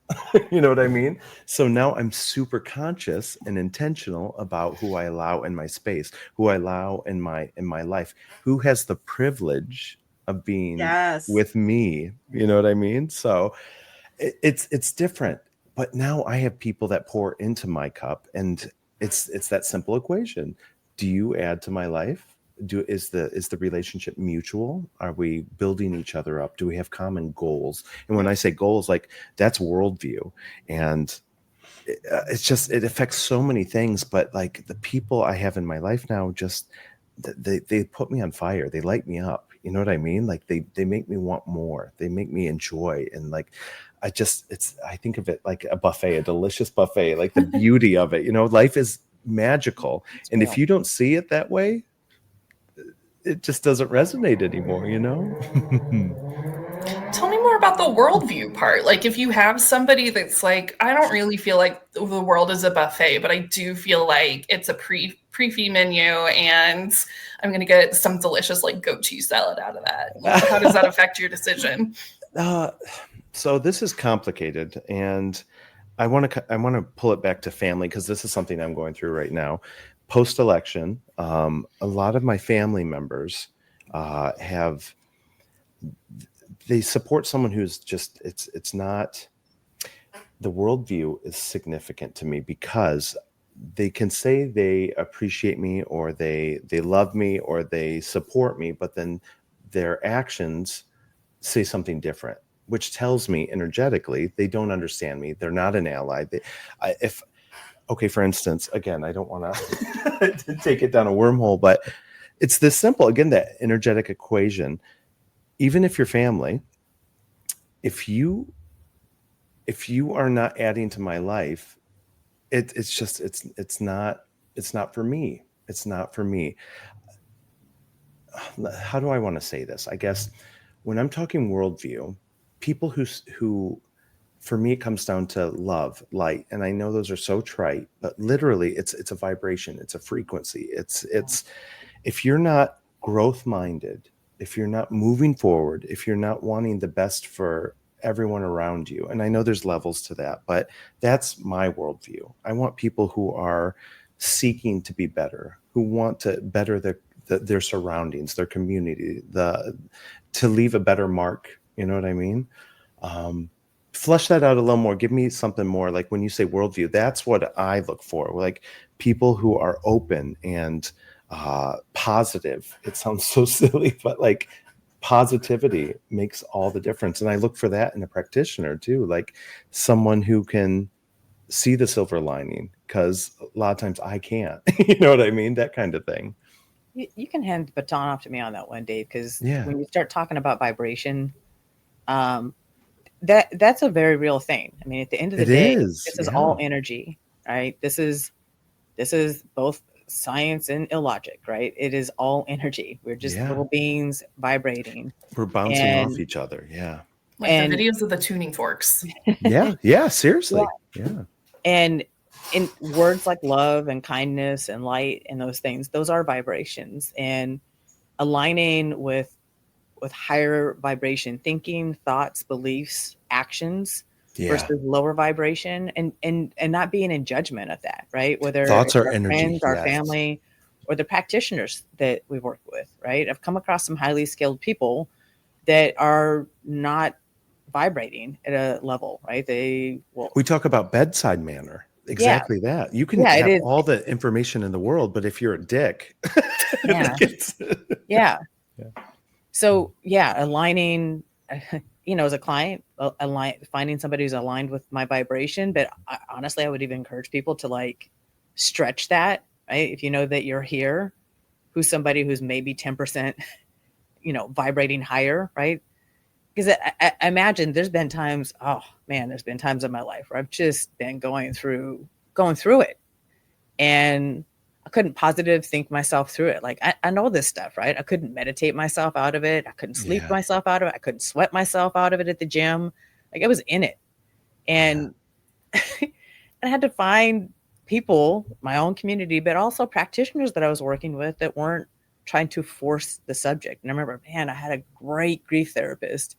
You know what I mean? So now I'm super conscious and intentional about who I allow in my space, who I allow in my life, who has the privilege of being with me. You know what I mean? So it's different. But now I have people that pour into my cup, and it's that simple equation. Do you add to my life? Is the relationship mutual? Are we building each other up? Do we have common goals? And when I say goals, like that's worldview, and it affects so many things. But like the people I have in my life now, just they put me on fire. They light me up. You know what I mean? Like they make me want more. They make me enjoy. And like I think of it like a buffet, a delicious buffet, like the beauty of it. Life is magical. And if you don't see it that way, it just doesn't resonate anymore, Tell me more about the worldview part. Like, if you have somebody that's like, I don't really feel like the world is a buffet, but I do feel like it's a pre-fee menu, and I'm going to get some delicious like goat cheese salad out of that. Like, how does that affect your decision? So this is complicated, and I want to pull it back to family, because this is something I'm going through right now. Post-election, a lot of my family members they support someone who's just it's not, the worldview is significant to me, because they can say they appreciate me, or they love me, or they support me, but then their actions say something different, which tells me energetically they don't understand me. They're not an ally. Okay, for instance, again, I don't want to take it down a wormhole, but it's this simple. Again, that energetic equation. Even if you're family, if you are not adding to my life, it's not for me. It's not for me. How do I want to say this? I guess when I'm talking worldview, people who for me, it comes down to love, light. And I know those are so trite, but literally it's a vibration. It's a frequency. It's if you're not growth minded, if you're not moving forward, if you're not wanting the best for everyone around you, and I know there's levels to that, but that's my worldview. I want people who are seeking to be better, who want to better their surroundings, their community, to leave a better mark. You know what I mean? Flesh that out a little more. Give me something more. Like when you say worldview, that's what I look for. Like people who are open and positive. It sounds so silly, but like positivity makes all the difference. And I look for that in a practitioner too, like someone who can see the silver lining, because a lot of times I can't. You know what I mean? That kind of thing. You can hand the baton off to me on that one, Dave, because Yeah. when you start talking about vibration, um, that's a very real thing. I mean, at the end of the It day, is. this is Yeah. all energy, right? This is both science and illogic, right? It is all energy. We're just Yeah. little beings vibrating. We're bouncing off And each other. Yeah. Like and the videos of the tuning forks. Yeah. Yeah. Seriously. Yeah. and in words like love and kindness and light and those things, those are vibrations. And aligning with higher vibration thinking, thoughts, beliefs, actions Yeah. versus lower vibration, and not being in judgment of that, right? Whether Thoughts it's are our energy. friends, our Yes. family, or the practitioners that we've worked with, right? I've come across some highly skilled people that are not vibrating at a level, right? They will. We talk about bedside manner. Exactly that. You can Yeah, it have is. all the information in the world, but if you're a dick, Yeah. Yeah. So yeah, aligning, as a client, finding somebody who's aligned with my vibration. But honestly, I would even encourage people to like stretch that, right? If you know that you're here, who's somebody who's maybe 10%, vibrating higher, right? Because I imagine there's been times, oh man, there's been times in my life where I've just been going through it. And I couldn't positive think myself through it. Like I know this stuff, right? I couldn't meditate myself out of it. I couldn't sleep Yeah. myself out of it. I couldn't sweat myself out of it at the gym. Like I was in it. And I had to find people, my own community, but also practitioners that I was working with that weren't trying to force the subject. And I remember, man, I had a great grief therapist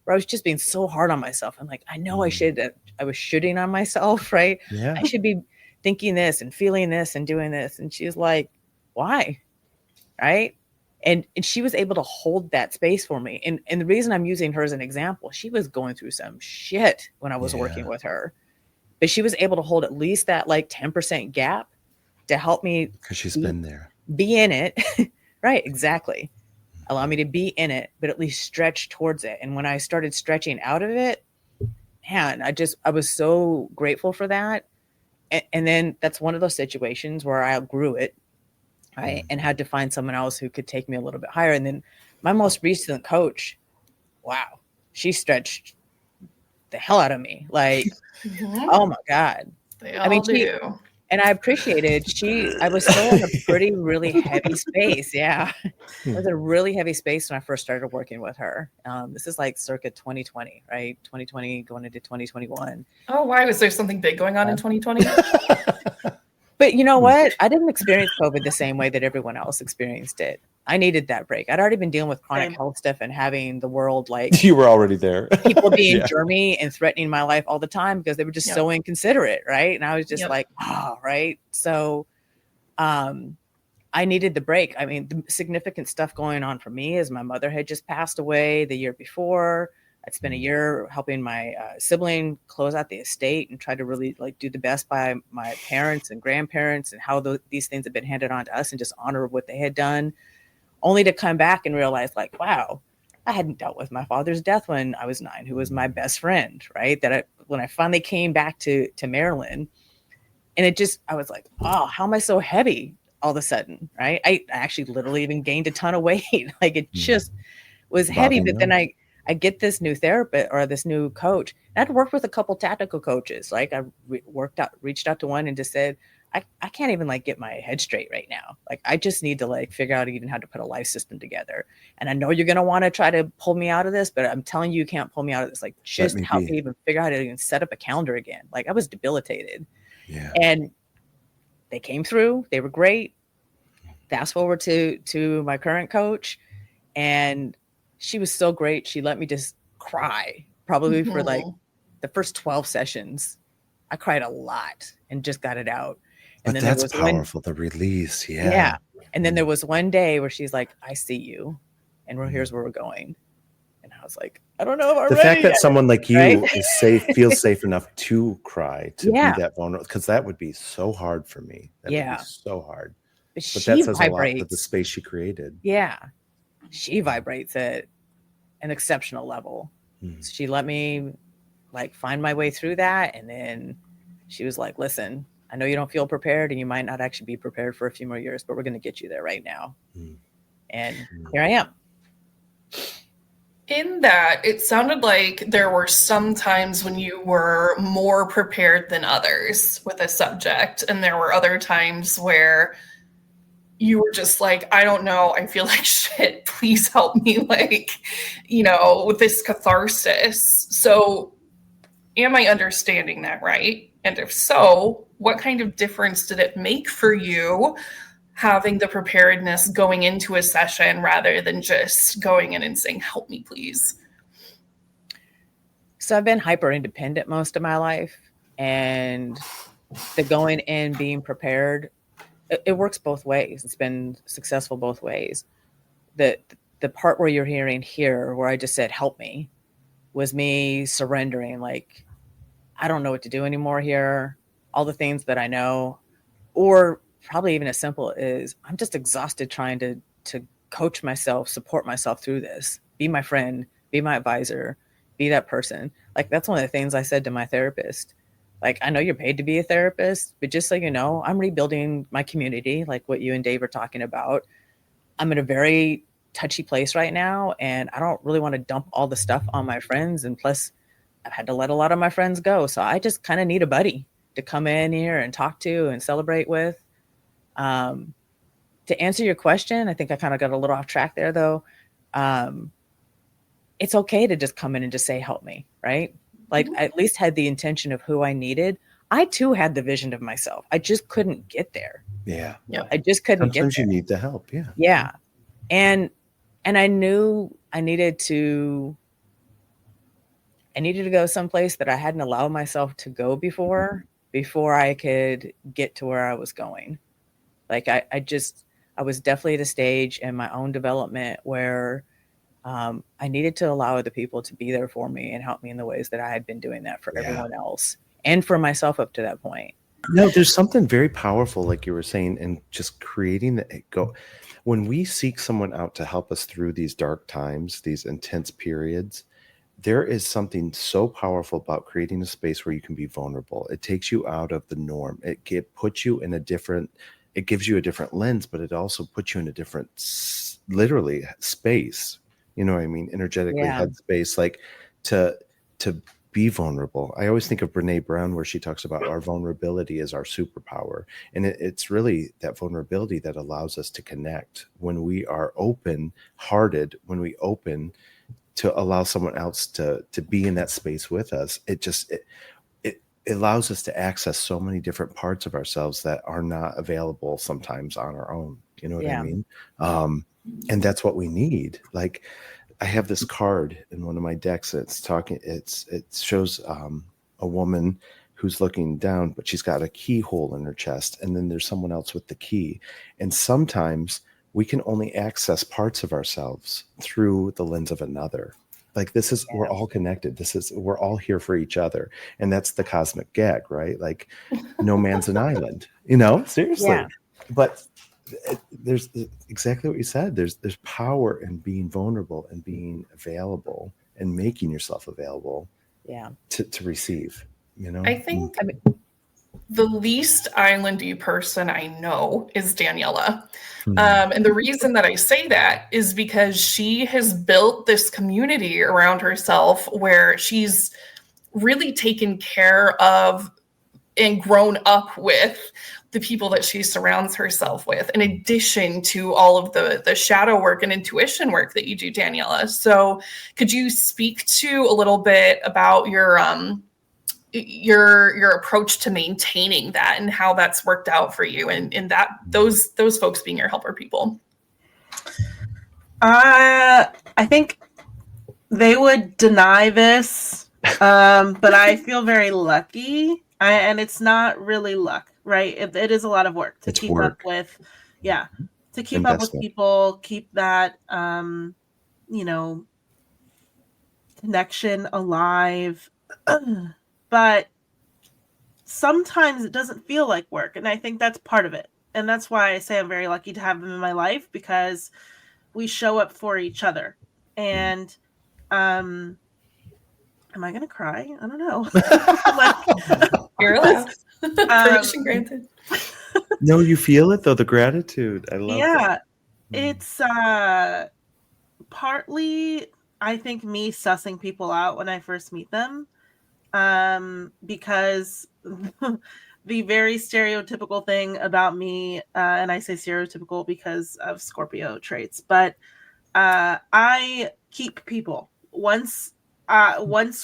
where I was just being so hard on myself. I'm like, I know I was shooting on myself, right? Yeah. I should be thinking this and feeling this and doing this. And she's like, why? Right. And she was able to hold that space for me. And the reason I'm using her as an example, she was going through some shit when I was working with her, but she was able to hold at least that like 10% gap to help me Because she's been there. be in it. Right. Exactly. Allow me to be in it, but at least stretch towards it. And when I started stretching out of it, man, I was so grateful for that. And then that's one of those situations where I outgrew it, right? And had to find someone else who could take me a little bit higher. And then my most recent coach, wow, she stretched the hell out of me. Like, oh my God. They all do. And I appreciated I was still in a pretty, really heavy space. Yeah. It was a really heavy space when I first started working with her. This is like circa 2020, right? 2020 going into 2021. Oh, why? Was there something big going on in 2020? But you know what? I didn't experience COVID the same way that everyone else experienced it. I needed that break. I'd already been dealing with chronic health stuff and having the world like you were already there. people being germy and threatening my life all the time because they were just so inconsiderate, right? And I was just like, right. So I needed the break. I mean, the significant stuff going on for me is my mother had just passed away the year before. I'd spent a year helping my sibling close out the estate and try to really like do the best by my parents and grandparents and how these things have been handed on to us and just honor what they had done, only to come back and realize like, wow, I hadn't dealt with my father's death when I was 9, who was my best friend, right? When I finally came back to Maryland, and I was like, oh, how am I so heavy all of a sudden, right? I actually literally even gained a ton of weight. Like it just was heavy. But then I get this new therapist or this new coach. And I'd worked with a couple tactical coaches. Like I reached out to one and just said, I can't even like get my head straight right now. Like I just need to like figure out even how to put a life system together. And I know you're going to want to try to pull me out of this, but I'm telling you can't pull me out of this. Like just help me even figure out how to even set up a calendar again. Like I was debilitated. Yeah. And they came through. They were great. Fast forward to my current coach, and she was so great. She let me just cry probably for like the first 12 sessions. I cried a lot and just got it out. And but then that's powerful, the release. Yeah. Yeah. And then there was one day where she's like, I see you, and here's where we're going. And I was like, I don't know if I'm the ready fact that yet. someone like you is feels safe enough to cry, to be that vulnerable, because that would be so hard for me. That would be so hard. But that says a lot with the space she created. Yeah. She vibrates at an exceptional level. She let me like find my way through that. And then she was like, listen, I know you don't feel prepared and you might not actually be prepared for a few more years, but we're going to get you there right now. And here I am. In that, it sounded like there were some times when you were more prepared than others with a subject, and there were other times where you were just like, I don't know, I feel like shit, please help me, like, with this catharsis. So am I understanding that right? And if so, what kind of difference did it make for you having the preparedness going into a session rather than just going in and saying, help me, please? So I've been hyper independent most of my life, and the going in being prepared, it works both ways. It's been successful both ways. The part where you're hearing here, where I just said, help me, was me surrendering. Like, I don't know what to do anymore here. All the things that I know, or probably even as simple as I'm just exhausted trying to coach myself, support myself through this, be my friend, be my advisor, be that person. Like, that's one of the things I said to my therapist. Like, I know you're paid to be a therapist, but just so you know, I'm rebuilding my community, like what you and Dave are talking about. I'm in a very touchy place right now, and I don't really want to dump all the stuff on my friends. And plus, I've had to let a lot of my friends go. So I just kind of need a buddy to come in here and talk to and celebrate with. To answer your question, I think I kind of got a little off track there, though. It's okay to just come in and just say, help me, right? Like, I at least had the intention of who I needed. I, too, had the vision of myself. I just couldn't get there. Yeah. I just couldn't get there. Sometimes you need the help. Yeah. Yeah. And I knew I needed to go someplace that I hadn't allowed myself to go before I could get to where I was going. Like, I was definitely at a stage in my own development where I needed to allow other people to be there for me and help me in the ways that I had been doing that for everyone else and for myself up to that point. No, there's something very powerful, like you were saying, and just creating the go. When we seek someone out to help us through these dark times, these intense periods, there is something so powerful about creating a space where you can be vulnerable. It takes you out of the norm. It puts you in a different, it gives you a different lens, but it also puts you in a different, literally, space. You know what I mean? Energetically, headspace, like to be vulnerable. I always think of Brene Brown, where she talks about our vulnerability is our superpower. And it's really that vulnerability that allows us to connect when we are open-hearted, when we open to allow someone else to be in that space with us. It allows us to access so many different parts of ourselves that are not available sometimes on our own. You know what I mean? And that's what we need. Like, I have this card in one of my decks. It shows a woman who's looking down, but she's got a keyhole in her chest. And then there's someone else with the key. And sometimes we can only access parts of ourselves through the lens of another. Like, this is, we're all connected. We're all here for each other. And that's the cosmic gag, right? Like, no man's an island, seriously. Yeah. But there's exactly what you said. There's power in being vulnerable and being available and making yourself available to receive, I think the least islandy person I know is Daniela. And the reason that I say that is because she has built this community around herself where she's really taken care of and grown up with the people that she surrounds herself with, in addition to all of the shadow work and intuition work that you do, Daniela. So could you speak to a little bit about your approach to maintaining that and how that's worked out for you, and that those folks being your helper people? I think they would deny this, but I feel very lucky. And it's not really luck, right? It is a lot of work to keep up with. Yeah. To keep up with people, keep that, connection alive. But sometimes it doesn't feel like work. And I think that's part of it. And that's why I say I'm very lucky to have them in my life, because we show up for each other. And, am I going to cry? I don't know. You're allowed. Permission granted. No, you feel it though, the gratitude. I love that. It's partly, I think, me sussing people out when I first meet them, because the very stereotypical thing about me, and I say stereotypical because of Scorpio traits, but I keep people. Once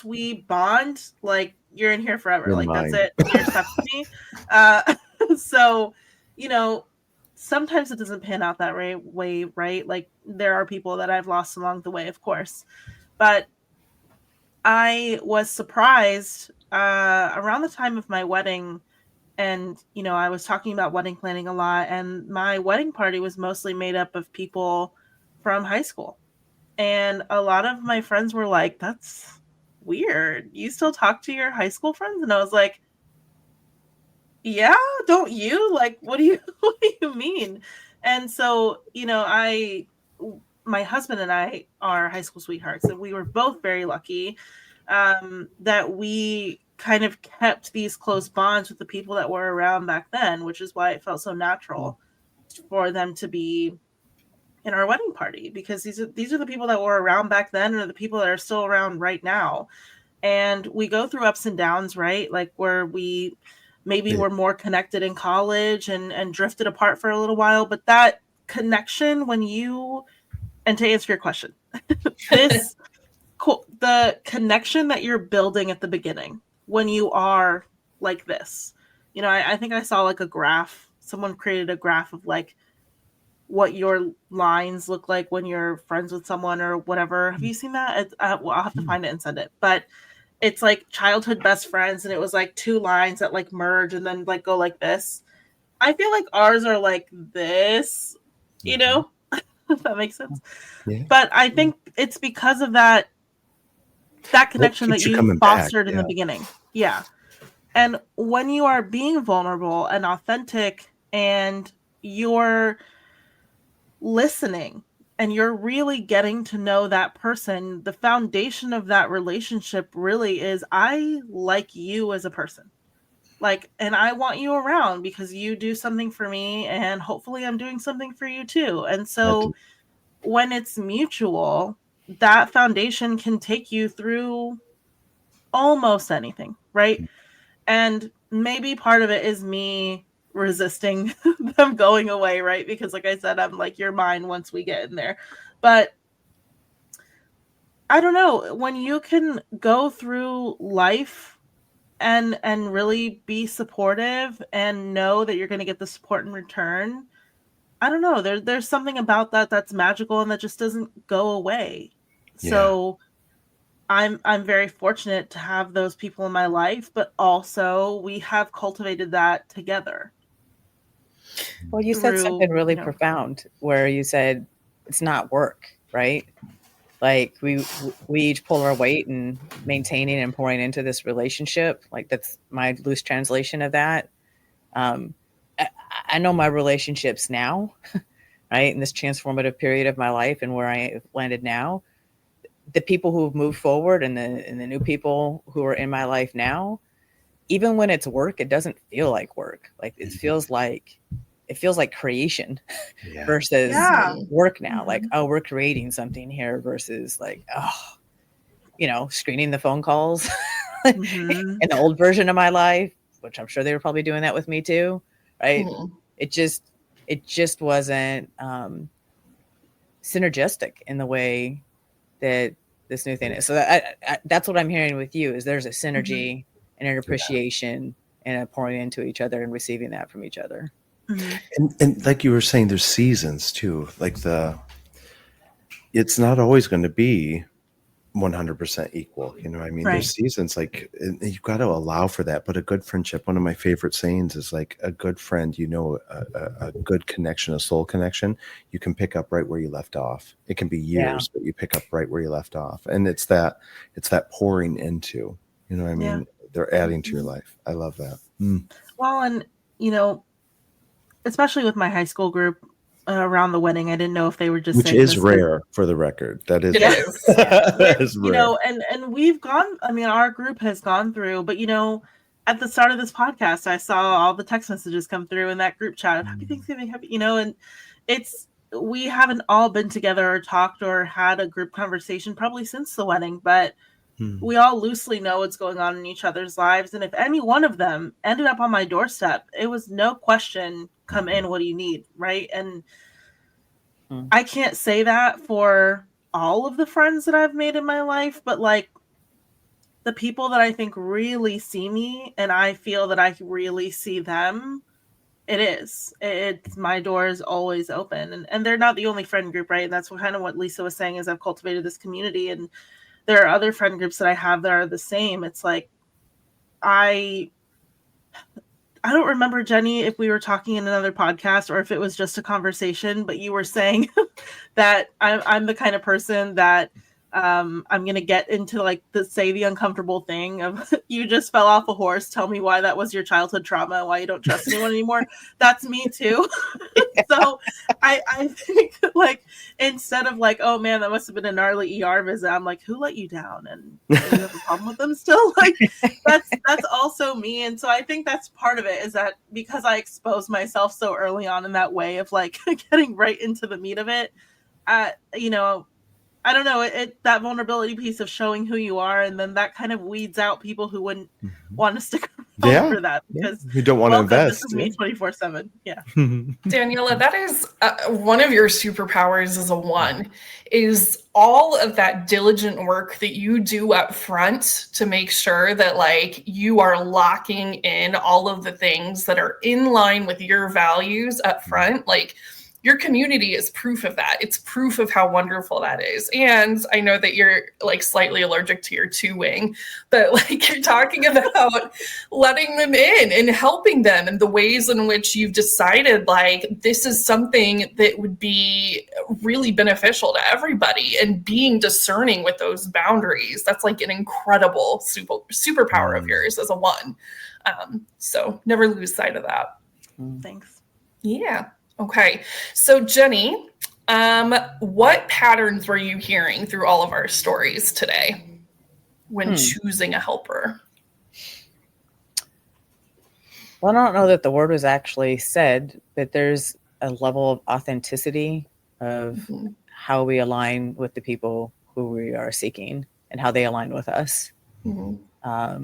we bond, like, you're in here forever. You're like mine. That's it. You're stuck with me. So, sometimes it doesn't pan out that way, right? Like, there are people that I've lost along the way, of course. But I was surprised around the time of my wedding, and I was talking about wedding planning a lot, and my wedding party was mostly made up of people from high school. And a lot of my friends were like, "That's weird. You still talk to your high school friends?" And I was like, "Yeah, don't you? Like, what do you mean?" And so, my husband and I are high school sweethearts, and we were both very lucky that we kind of kept these close bonds with the people that were around back then, which is why it felt so natural for them to be in our wedding party, because these are the people that were around back then and are the people that are still around right now. And we go through ups and downs, right? Like, where we maybe were more connected in college and drifted apart for a little while, but that connection, and to answer your question, the connection that you're building at the beginning when you are like this, I think I saw like a graph. Someone created a graph of like what your lines look like when you're friends with someone or whatever. Have you seen that? Well, I'll have to find it and send it. But it's like childhood best friends, and it was like two lines that like merge and then like go like this. I feel like ours are like this, if that makes sense. Yeah. But I think it's because of that connection that you fostered in the beginning. Yeah. And when you are being vulnerable and authentic, and you're listening and you're really getting to know that person, the foundation of that relationship really is, I like you as a person. Like, and I want you around because you do something for me, and hopefully I'm doing something for you too. And so when it's mutual, that foundation can take you through almost anything, right? And maybe part of it is me resisting them going away, right? Because like I said, I'm like, you're mine once we get in there. But I don't know, when you can go through life and really be supportive and know that you're going to get the support in return, I don't know, there's something about that that's magical and that just doesn't go away. Yeah. So I'm very fortunate to have those people in my life, but also we have cultivated that together. Well, you said something really profound where you said it's not work, right? Like we each pull our weight in maintaining and pouring into this relationship. Like, that's my loose translation of that. I know my relationships now, right? In this transformative period of my life and where I landed now, the people who have moved forward and the new people who are in my life now, even when it's work, it doesn't feel like work. Like, it feels like creation versus work now. Mm-hmm. Like, oh, we're creating something here versus like, screening the phone calls in the old version of my life, which I'm sure they were probably doing that with me too. Right. Mm-hmm. It just wasn't synergistic in the way that this new thing is. So that's what I'm hearing with you, is there's a synergy and an appreciation and a pouring into each other and receiving that from each other. Mm-hmm. And like you were saying, there's seasons too. Like it's not always going to be 100% equal. You know what I mean? Right. There's seasons, like, you've got to allow for that. But a good friendship, one of my favorite sayings is like, a good friend, a good connection, a soul connection, you can pick up right where you left off. It can be years, but you pick up right where you left off. And it's that pouring into, you know what I mean? Yeah. They're adding to your life. I love that. Mm. Well, and, especially with my high school group, around the wedding, I didn't know if they were just which is rare for the record. That is, that is rare. And we've gone, our group has gone through, but at the start of this podcast, I saw all the text messages come through in that group chat of happy Thanksgiving, happy, and we haven't all been together or talked or had a group conversation probably since the wedding, but we all loosely know what's going on in each other's lives. And if any one of them ended up on my doorstep, it was no question, come in, what do you need? Right. And I can't say that for all of the friends that I've made in my life, but like the people that I think really see me and I feel that I really see them, it's my door is always open. And they're not the only friend group, right? And that's kind of what Lisa was saying, is I've cultivated this community, and there are other friend groups that I have that are the same. It's like, I don't remember, Jenny, if we were talking in another podcast or if it was just a conversation, but you were saying that I'm the kind of person that I'm going to get into like the uncomfortable thing of you just fell off a horse. Tell me why that was your childhood trauma, why you don't trust anyone anymore. That's me too. So I think like, instead of like, oh man, that must have been a gnarly ER visit, I'm like, who let you down? And you have a problem with them still? Like that's also me. And so I think that's part of it, is that because I exposed myself so early on in that way of like getting right into the meat of it, I don't know, that vulnerability piece of showing who you are, and then that kind of weeds out people who wouldn't want to stick around for that, because you don't want to invest. This is me 24/7. Yeah. Daniela, that is one of your superpowers as a one, is all of that diligent work that you do up front to make sure that like you are locking in all of the things that are in line with your values up front. Like, your community is proof of that. It's proof of how wonderful that is. And I know that you're like slightly allergic to your two-wing, but like you're talking about letting them in and helping them in the ways in which you've decided like this is something that would be really beneficial to everybody, and being discerning with those boundaries. That's like an incredible superpower of yours as a one. So never lose sight of that. Thanks. Yeah. Okay. So Jenny, what patterns were you hearing through all of our stories today when choosing a helper? Well, I don't know that the word was actually said, but there's a level of authenticity of how we align with the people who we are seeking and how they align with us. I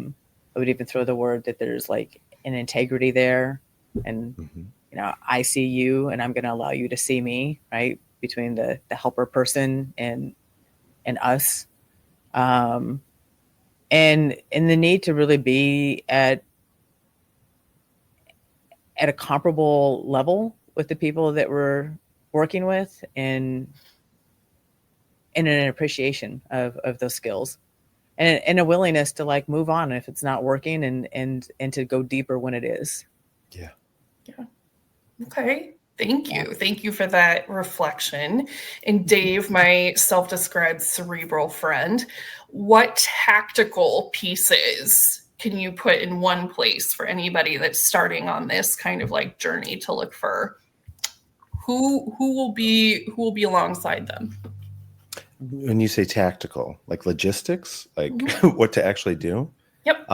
would even throw the word that there's like an integrity there, and I see you and I'm going to allow you to see me, right? Between the helper person and us. And the need to really be at a comparable level with the people that we're working with, and an appreciation of those skills, and a willingness to like move on if it's not working, and to go deeper when it is. Yeah. Okay. Thank you. Thank you for that reflection. And Dave, my self-described cerebral friend, what tactical pieces can you put in one place for anybody that's starting on this kind of like journey to look for who will be alongside them? When you say tactical, like logistics, like what to actually do? Yep.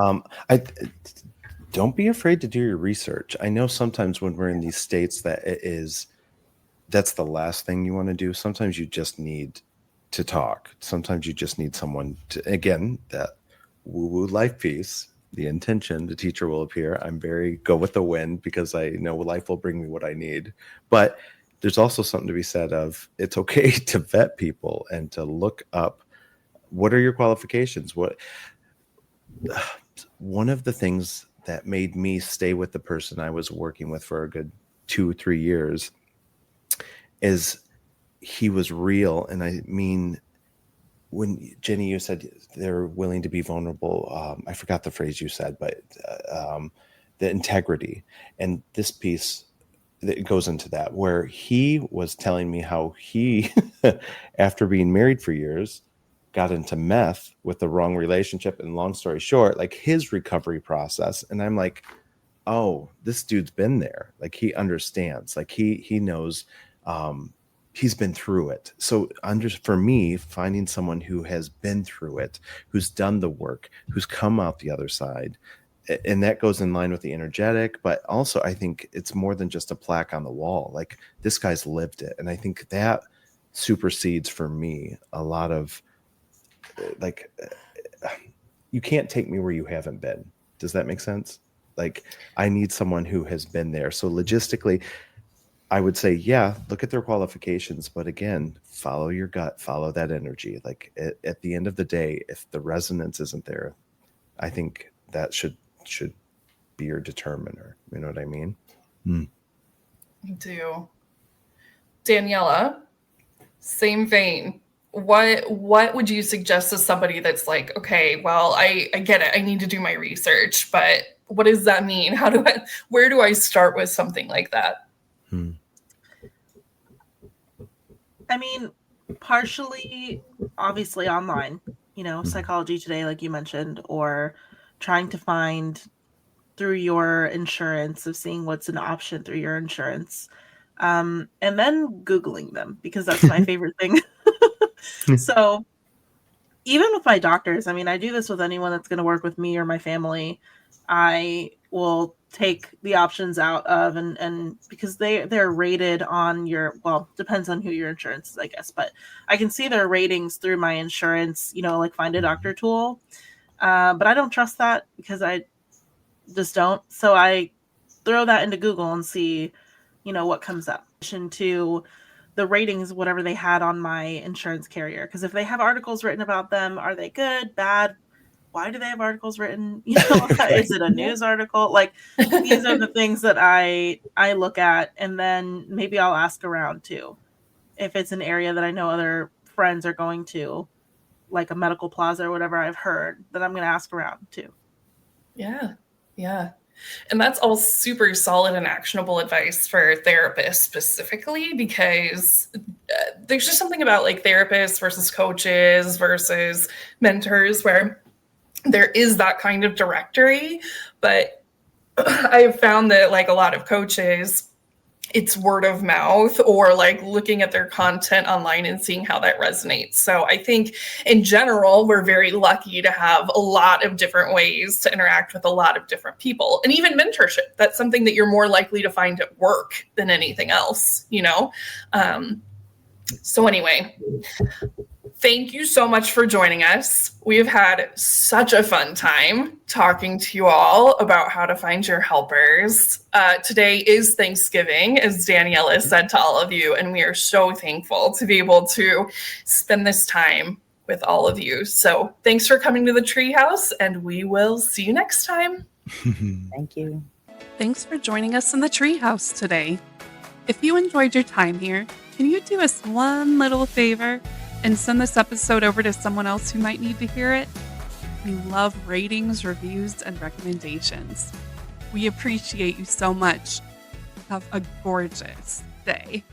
Don't be afraid to do your research. I know sometimes when we're in these states that's the last thing you want to do. Sometimes you just need to talk. Sometimes you just need someone to, again, that woo-woo life piece, the intention, the teacher will appear. I'm very go with the wind because I know life will bring me what I need. But there's also something to be said of it's okay to vet people and to look up what are your qualifications. One of the things that made me stay with the person I was working with for a good 2-3 years is he was real. And I mean, when Jenny, you said they're willing to be vulnerable. I forgot the phrase you said, but the integrity, and this piece that goes into that, where he was telling me how he, after being married for years, got into meth with the wrong relationship, and long story short, like his recovery process. And I'm like, oh, this dude's been there. Like he understands, like he knows, he's been through it. So for me, finding someone who has been through it, who's done the work, who's come out the other side, and that goes in line with the energetic, but also I think it's more than just a plaque on the wall. Like, this guy's lived it. And I think that supersedes for me a lot of like, you can't take me where you haven't been. Does that make sense? Like, I need someone who has been there. So logistically, I would say, yeah, look at their qualifications, but again, follow your gut, follow that energy. Like, at the end of the day, if the resonance isn't there, I think that should be your determiner. You know what I mean? I do. Daniela, same vein. What would you suggest to somebody that's like, okay, well, I get it. I need to do my research, but what does that mean? Where do I start with something like that? I mean, partially, obviously online, Psychology Today, like you mentioned, or trying to find through your insurance, of seeing what's an option through your insurance. And then Googling them, because that's my favorite thing. So even with my doctors, I mean, I do this with anyone that's going to work with me or my family. I will take the options out of, and because they're rated on depends on who your insurance is, I guess, but I can see their ratings through my insurance, like Find a Doctor tool. But I don't trust that, because I just don't. So I throw that into Google and see, what comes up. To the ratings, whatever they had on my insurance carrier. Because if they have articles written about them, are they good, bad? Why do they have articles written? Is it a news article? Like, these are the things that I look at, and then maybe I'll ask around too. If it's an area that I know other friends are going to, like a medical plaza or whatever I've heard, then I'm going to ask around too. Yeah. And that's all super solid and actionable advice for therapists specifically, because there's just something about like therapists versus coaches versus mentors where there is that kind of directory. But I have found that like a lot of coaches, it's word of mouth or like looking at their content online and seeing how that resonates. So I think in general, we're very lucky to have a lot of different ways to interact with a lot of different people. And even mentorship, that's something that you're more likely to find at work than anything else, So anyway, thank you so much for joining us. We have had such a fun time talking to you all about how to find your helpers. Today is Thanksgiving, as Daniela said to all of you, and we are so thankful to be able to spend this time with all of you. So thanks for coming to the Treehouse, and we will see you next time. Thank you. Thanks for joining us in the Treehouse today. If you enjoyed your time here, can you do us one little favor and send this episode over to someone else who might need to hear it? We love ratings, reviews, and recommendations. We appreciate you so much. Have a gorgeous day.